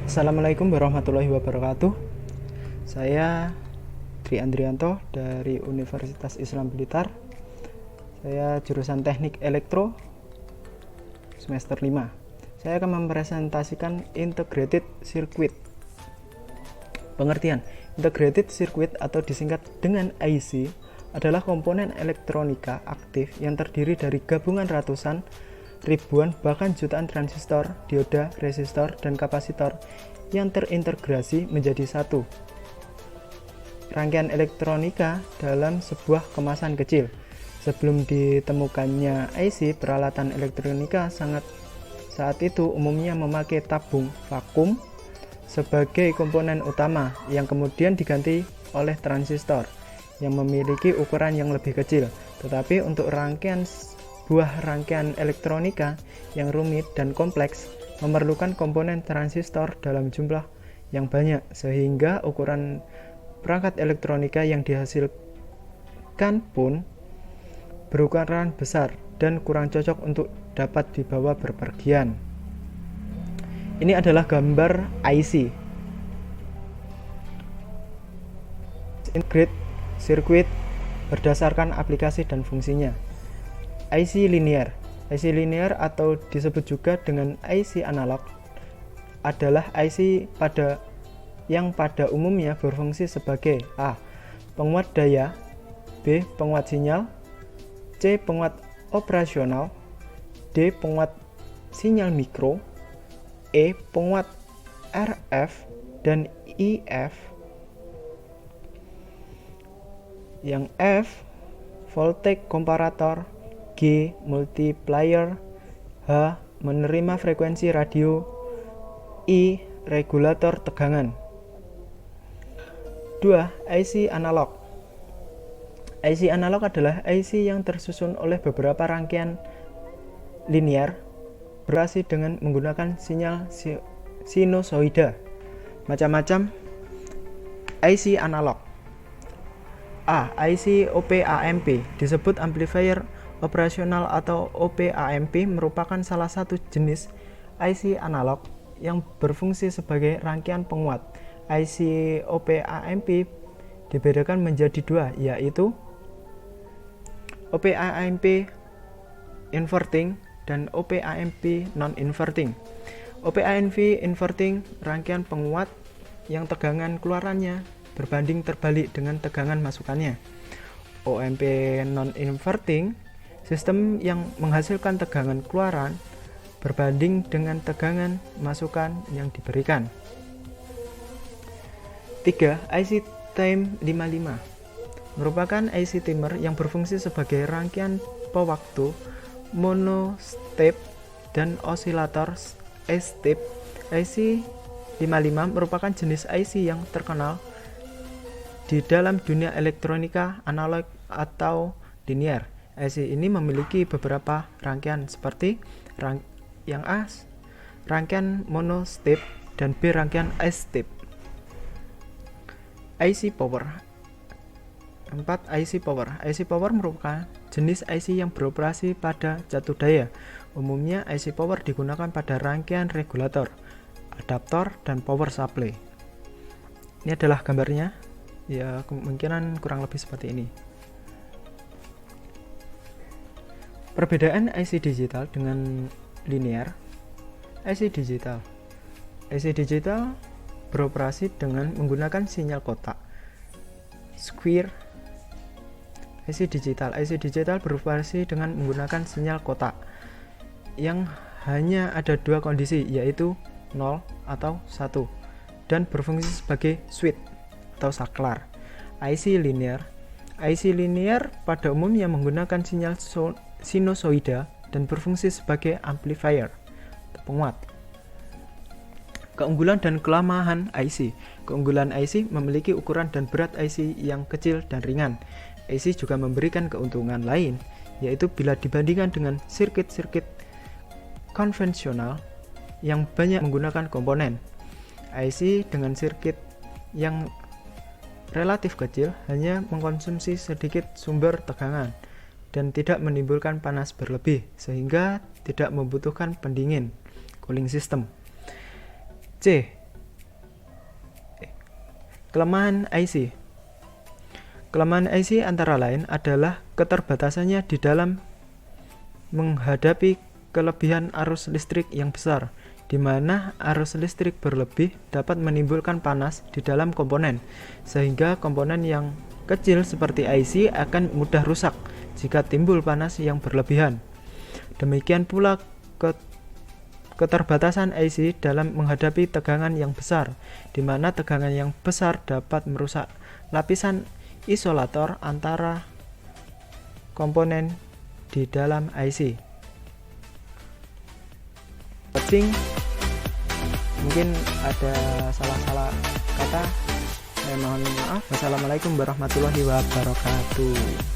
Assalamualaikum warahmatullahi wabarakatuh. Saya Tri Andrianto dari Universitas Islam Blitar. Saya jurusan Teknik Elektro semester 5. Saya akan mempresentasikan Integrated Circuit. Pengertian Integrated Circuit atau disingkat dengan IC adalah komponen elektronika aktif yang terdiri dari gabungan ratusan, ribuan, bahkan jutaan transistor, dioda, resistor, dan kapasitor yang terintegrasi menjadi satu rangkaian elektronika dalam sebuah kemasan kecil. Sebelum ditemukannya IC, peralatan elektronika saat itu umumnya memakai tabung vakum sebagai komponen utama yang kemudian diganti oleh transistor yang memiliki ukuran yang lebih kecil. Tetapi untuk buah rangkaian elektronika yang rumit dan kompleks memerlukan komponen transistor dalam jumlah yang banyak, sehingga ukuran perangkat elektronika yang dihasilkan pun berukuran besar dan kurang cocok untuk dapat dibawa berpergian. Ini adalah gambar IC. Integrated Circuit berdasarkan aplikasi dan fungsinya. IC linear. IC linear atau disebut juga dengan IC analog adalah IC yang pada umumnya berfungsi sebagai A. Penguat daya, B. Penguat sinyal, C. Penguat operasional, D. Penguat sinyal mikro, E. Penguat RF, dan IF. Yang F. Voltage comparator, G. Multiplier, H. Menerima frekuensi radio, I. Regulator tegangan. 2. IC analog. IC analog adalah IC yang tersusun oleh beberapa rangkaian linear beroperasi dengan menggunakan sinyal sinusoida. Macam-macam IC analog. A. IC OP-AMP disebut amplifier operasional atau OP-AMP merupakan salah satu jenis IC analog yang berfungsi sebagai rangkaian penguat. IC OP-AMP dibedakan menjadi dua, yaitu OP-AMP inverting dan OP-AMP non-inverting. OP-AMP inverting rangkaian penguat yang tegangan keluarannya berbanding terbalik dengan tegangan masukannya. OMP non-inverting sistem yang menghasilkan tegangan keluaran berbanding dengan tegangan masukan yang diberikan. 3. IC time 55 merupakan IC timer yang berfungsi sebagai rangkaian pewaktu monostep dan osilator step. IC 55 merupakan jenis IC yang terkenal di dalam dunia elektronika analog atau linear. IC ini memiliki beberapa rangkaian seperti yang A, rangkaian monostep, dan B, rangkaian I-step. IC power. 4. IC power. IC power merupakan jenis IC yang beroperasi pada jatuh daya. Umumnya IC power digunakan pada rangkaian regulator, adaptor, dan power supply. Ini adalah gambarnya. Ya, kemungkinan kurang lebih seperti ini. Perbedaan IC digital dengan linear. IC digital beroperasi dengan menggunakan sinyal kotak square. IC digital beroperasi dengan menggunakan sinyal kotak yang hanya ada dua kondisi, yaitu 0 atau 1, dan berfungsi sebagai switch atau saklar. IC linear pada umumnya menggunakan sinyal sinusoida dan berfungsi sebagai amplifier atau penguat. Keunggulan dan kelemahan IC. Keunggulan IC memiliki ukuran dan berat IC yang kecil dan ringan. IC juga memberikan keuntungan lain, yaitu bila dibandingkan dengan sirkuit-sirkuit konvensional yang banyak menggunakan komponen. IC dengan sirkuit yang relatif kecil hanya mengkonsumsi sedikit sumber tegangan dan tidak menimbulkan panas berlebih, sehingga tidak membutuhkan pendingin cooling system. C. Kelemahan IC. Kelemahan IC antara lain adalah keterbatasannya di dalam menghadapi kelebihan arus listrik yang besar, di mana arus listrik berlebih dapat menimbulkan panas di dalam komponen, sehingga komponen yang kecil seperti IC akan mudah rusak jika timbul panas yang berlebihan. Demikian pula keterbatasan IC dalam menghadapi tegangan yang besar, di mana tegangan yang besar dapat merusak lapisan isolator antara komponen di dalam IC. Mungkin ada salah-salah kata, saya mohon maaf. Wassalamualaikum warahmatullahi wabarakatuh.